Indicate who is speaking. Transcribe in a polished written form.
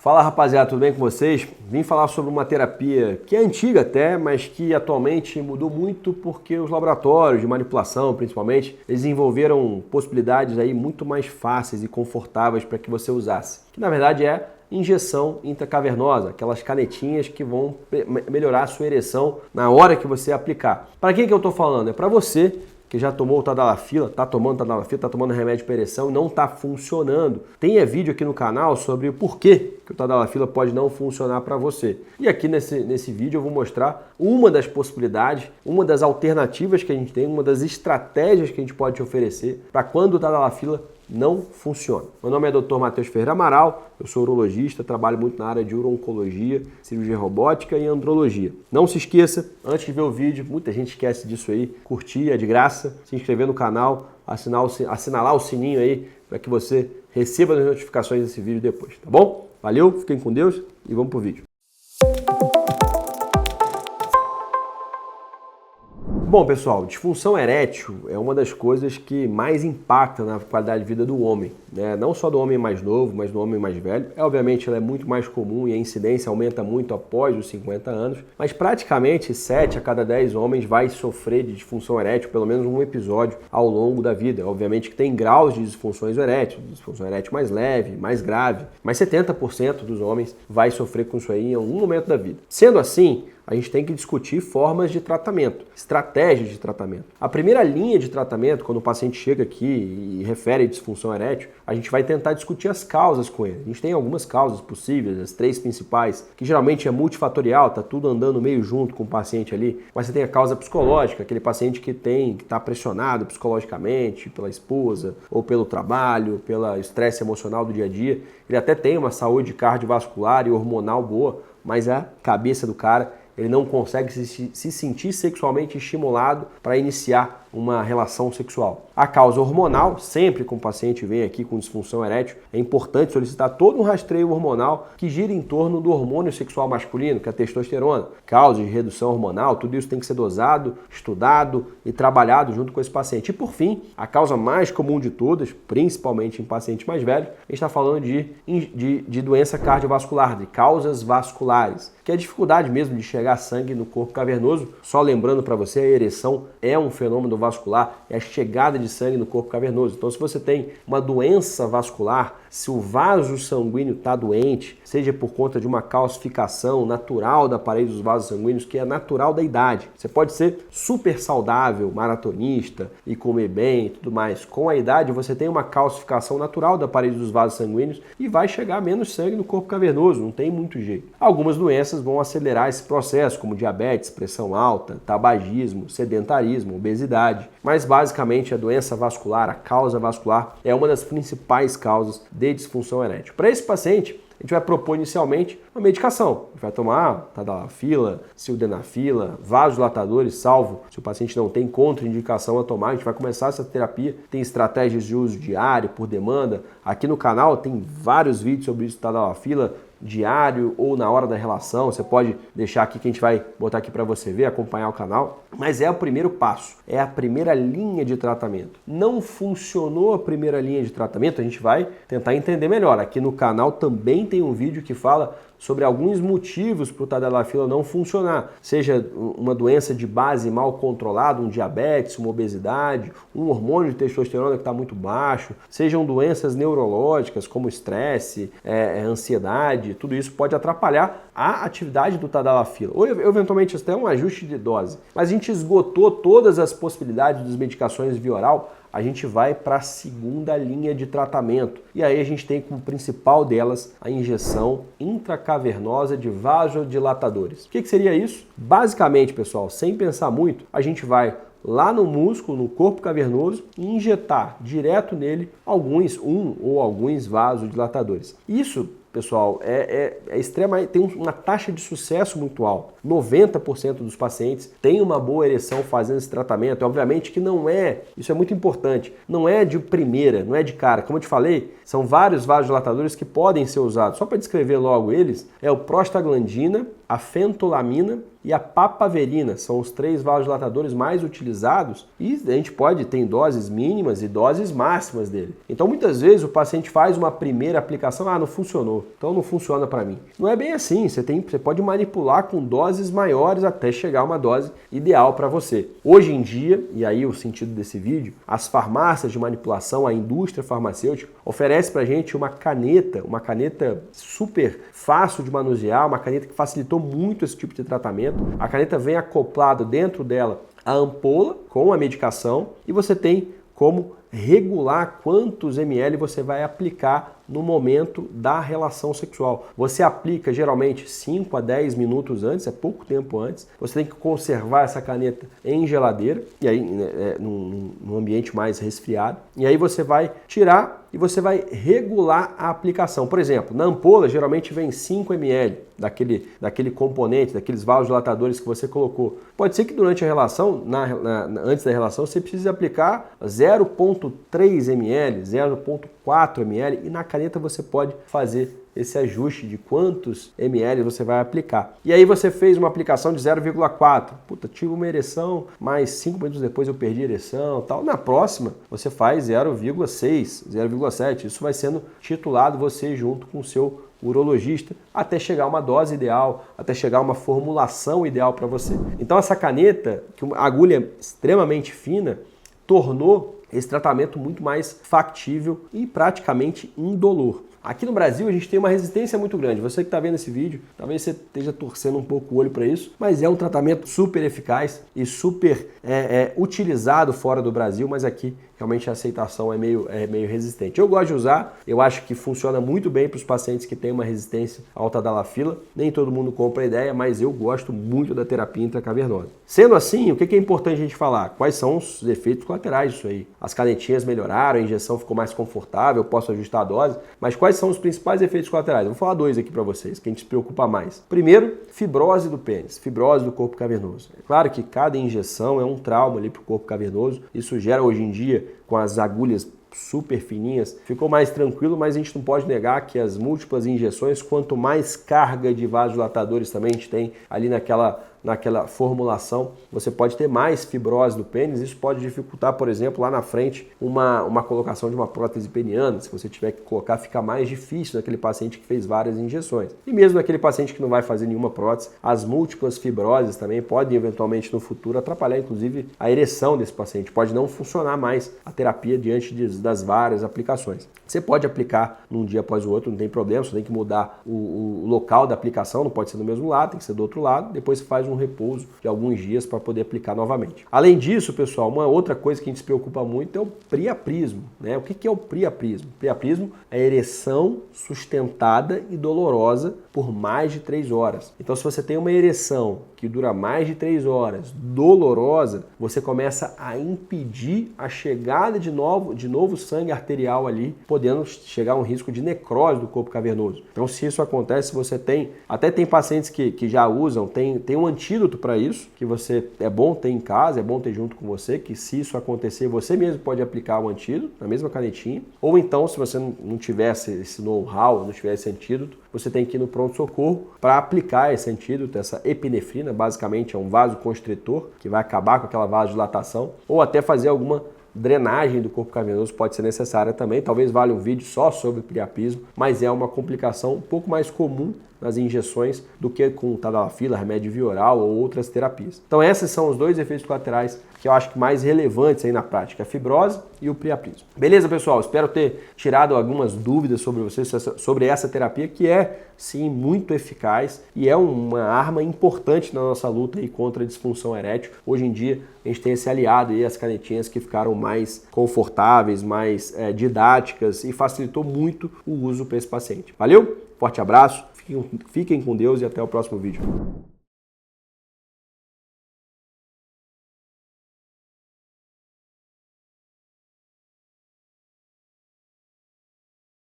Speaker 1: Fala rapaziada, tudo bem com vocês? Vim falar sobre uma terapia que é antiga até, mas que atualmente mudou muito porque os laboratórios de manipulação, principalmente, eles desenvolveram possibilidades aí muito mais fáceis e confortáveis para que você usasse. Que na verdade é injeção intracavernosa, aquelas canetinhas que vão melhorar a sua ereção na hora que você aplicar. Para quem que eu estou falando? É para você que já tomou o Tadalafila, está tomando remédio para ereção e não está funcionando. Tem vídeo aqui no canal sobre o porquê que o Tadalafila pode não funcionar para você. E aqui nesse vídeo eu vou mostrar uma das possibilidades, uma das alternativas que a gente tem, uma das estratégias que a gente pode te oferecer para quando o Tadalafila não funciona. Meu nome é Dr. Matheus Ferreira Amaral, eu sou urologista, trabalho muito na área de uro-oncologia, cirurgia robótica e andrologia. Não se esqueça, antes de ver o vídeo, muita gente esquece disso aí, curtir, é de graça, se inscrever no canal, assinalar o sininho aí para que você receba as notificações desse vídeo depois, tá bom? Valeu, fiquem com Deus e vamos pro vídeo. Bom, pessoal, disfunção erétil é uma das coisas que mais impacta na qualidade de vida do homem, né? Não só do homem mais novo, mas do homem mais velho. Obviamente, ela é muito mais comum e a incidência aumenta muito após os 50 anos, mas praticamente 7 a cada 10 homens vai sofrer de disfunção erétil, pelo menos um episódio ao longo da vida. Obviamente que tem graus de disfunção erétil mais leve, mais grave, mas 70% dos homens vai sofrer com isso aí em algum momento da vida. Sendo assim, a gente tem que discutir formas de tratamento, estratégias de tratamento. A primeira linha de tratamento, quando o paciente chega aqui e refere disfunção erétil, a gente vai tentar discutir as causas com ele. A gente tem algumas causas possíveis, as 3 principais, que geralmente é multifatorial, tá tudo andando meio junto com o paciente ali, mas você tem a causa psicológica, aquele paciente que está pressionado psicologicamente pela esposa, ou pelo trabalho, pelo estresse emocional do dia a dia. Ele até tem uma saúde cardiovascular e hormonal boa, mas a cabeça do cara, ele não consegue se sentir sexualmente estimulado para iniciar uma relação sexual. A causa hormonal, sempre que um paciente vem aqui com disfunção erétil, é importante solicitar todo um rastreio hormonal que gira em torno do hormônio sexual masculino, que é a testosterona. Causa de redução hormonal, tudo isso tem que ser dosado, estudado e trabalhado junto com esse paciente. E por fim, a causa mais comum de todas, principalmente em pacientes mais velhos, a gente está falando de doença cardiovascular, de causas vasculares, que é a dificuldade mesmo de chegar sangue no corpo cavernoso. Só lembrando para você, a ereção é um fenômeno vascular, é a chegada de sangue no corpo cavernoso. Então, se você tem uma doença vascular, se o vaso sanguíneo está doente, seja por conta de uma calcificação natural da parede dos vasos sanguíneos, que é natural da idade. Você pode ser super saudável, maratonista e comer bem e tudo mais. Com a idade, você tem uma calcificação natural da parede dos vasos sanguíneos e vai chegar menos sangue no corpo cavernoso, não tem muito jeito. Algumas doenças vão acelerar esse processo, como diabetes, pressão alta, tabagismo, sedentarismo, obesidade. Mas basicamente a doença vascular, a causa vascular, é uma das principais causas de disfunção erétil. Para esse paciente, a gente vai propor inicialmente uma medicação. A gente vai tomar Tadalafila, Sildenafila, vasodilatadores, salvo se o paciente não tem contraindicação a tomar. A gente vai começar essa terapia. Tem estratégias de uso diário, por demanda. Aqui no canal tem vários vídeos sobre isso, Tadalafila, diário ou na hora da relação. Você pode deixar aqui que a gente vai botar aqui para você ver, acompanhar o canal. Mas é o primeiro passo, é a primeira linha de tratamento. Não funcionou a primeira linha de tratamento, a gente vai tentar entender melhor. Aqui no canal também tem um vídeo que fala sobre alguns motivos para o Tadalafila não funcionar, seja uma doença de base mal controlada, um diabetes, uma obesidade, um hormônio de testosterona que está muito baixo, sejam doenças neurológicas como estresse, ansiedade, tudo isso pode atrapalhar a atividade do Tadalafila, ou eventualmente até um ajuste de dose. Mas a gente esgotou todas as possibilidades das medicações via oral, a gente vai para a segunda linha de tratamento. E aí a gente tem como principal delas a injeção intracavernosa de vasodilatadores. O que seria isso? Basicamente, pessoal, sem pensar muito, a gente vai lá no músculo, no corpo cavernoso, e injetar direto nele um ou alguns vasodilatadores. Isso, pessoal, tem uma taxa de sucesso muito alta. 90% dos pacientes têm uma boa ereção fazendo esse tratamento. Obviamente que não é, isso é muito importante, não é de primeira, não é de cara. Como eu te falei, são vários vasodilatadores que podem ser usados. Só para descrever logo eles, é o prostaglandina, a fentolamina e a papaverina. São os 3 vasodilatadores mais utilizados e a gente tem doses mínimas e doses máximas dele. Então muitas vezes o paciente faz uma primeira aplicação, não funcionou, então não funciona para mim. Não é bem assim, você pode manipular com doses maiores até chegar a uma dose ideal para você. Hoje em dia, e aí o sentido desse vídeo, as farmácias de manipulação, a indústria farmacêutica oferece para a gente uma caneta super fácil de manusear, uma caneta que facilitou muito esse tipo de tratamento. A caneta vem acoplado dentro dela a ampola com a medicação e você tem como regular quantos ml você vai aplicar no momento da relação sexual. Você aplica geralmente 5 a 10 minutos antes, é pouco tempo antes. Você tem que conservar essa caneta em geladeira, e aí num ambiente mais resfriado. E aí você vai tirar e você vai regular a aplicação. Por exemplo, na ampola geralmente vem 5 ml daquele componente, daqueles vasodilatadores que você colocou. Pode ser que durante a relação, antes da relação, você precise aplicar 0,3 ml, 0,4 ml e na caneta você pode fazer esse ajuste de quantos ml você vai aplicar. E aí você fez uma aplicação de 0,4. Tive uma ereção, mas 5 minutos depois eu perdi a ereção, tal. Na próxima, você faz 0,6, 0,7. Isso vai sendo titulado você junto com o seu urologista até chegar a uma dose ideal, até chegar a uma formulação ideal para você. Então essa caneta, que uma agulha extremamente fina, tornou esse tratamento muito mais factível e praticamente indolor. Aqui no Brasil a gente tem uma resistência muito grande. Você que está vendo esse vídeo, talvez você esteja torcendo um pouco o olho para isso, mas é um tratamento super eficaz e super utilizado fora do Brasil, mas aqui realmente a aceitação é meio resistente. Eu gosto de usar, eu acho que funciona muito bem para os pacientes que têm uma resistência ao tadalafila. Nem todo mundo compra a ideia, mas eu gosto muito da terapia intracavernosa. Sendo assim, o que é importante a gente falar? Quais são os efeitos colaterais disso aí? As canetinhas melhoraram, a injeção ficou mais confortável, eu posso ajustar a dose, mas quais são os principais efeitos colaterais? Eu vou falar 2 aqui para vocês, que a gente se preocupa mais. Primeiro, fibrose do pênis, fibrose do corpo cavernoso. É claro que cada injeção é um trauma ali para o corpo cavernoso, isso gera hoje em dia, com as agulhas super fininhas, ficou mais tranquilo, mas a gente não pode negar que as múltiplas injeções, quanto mais carga de vasodilatadores também a gente tem ali naquela formulação, você pode ter mais fibrose do pênis. Isso pode dificultar, por exemplo, lá na frente, uma colocação de uma prótese peniana. Se você tiver que colocar, fica mais difícil naquele paciente que fez várias injeções. E mesmo naquele paciente que não vai fazer nenhuma prótese, as múltiplas fibroses também podem eventualmente no futuro atrapalhar, inclusive, a ereção desse paciente. Pode não funcionar mais a terapia diante das várias aplicações. Você pode aplicar num dia após o outro, não tem problema, você tem que mudar o local da aplicação, não pode ser do mesmo lado, tem que ser do outro lado, depois você faz um repouso de alguns dias para poder aplicar novamente. Além disso, pessoal, uma outra coisa que a gente se preocupa muito é o priapismo, né? O que é o priapismo? O priapismo é ereção sustentada e dolorosa por mais de 3 horas. Então, se você tem uma ereção que dura mais de 3 horas, dolorosa, você começa a impedir a chegada de novo sangue arterial ali, podendo chegar a um risco de necrose do corpo cavernoso. Então, se isso acontece, você até tem pacientes que já usam, tem um antídoto para isso, que é bom ter em casa, é bom ter junto com você, que se isso acontecer, você mesmo pode aplicar o antídoto na mesma canetinha, ou então, se você não tivesse esse know-how, não tivesse esse antídoto, você tem que ir no pronto-socorro para aplicar esse antídoto, essa epinefrina, basicamente é um vasoconstritor, que vai acabar com aquela vasodilatação, ou até fazer alguma drenagem do corpo cavernoso pode ser necessária também. Talvez valha um vídeo só sobre priapismo, mas é uma complicação um pouco mais comum nas injeções do que com tadalafila, remédio via oral ou outras terapias. Então esses são os 2 efeitos colaterais que eu acho que mais relevantes aí na prática, a fibrose e o priapismo. Beleza, pessoal? Espero ter tirado algumas dúvidas sobre vocês, sobre essa terapia, que é, sim, muito eficaz e é uma arma importante na nossa luta aí contra a disfunção erétil. Hoje em dia, a gente tem esse aliado aí, as canetinhas que ficaram mais confortáveis, mais didáticas e facilitou muito o uso para esse paciente. Valeu? Forte abraço, fiquem com Deus e até o próximo vídeo.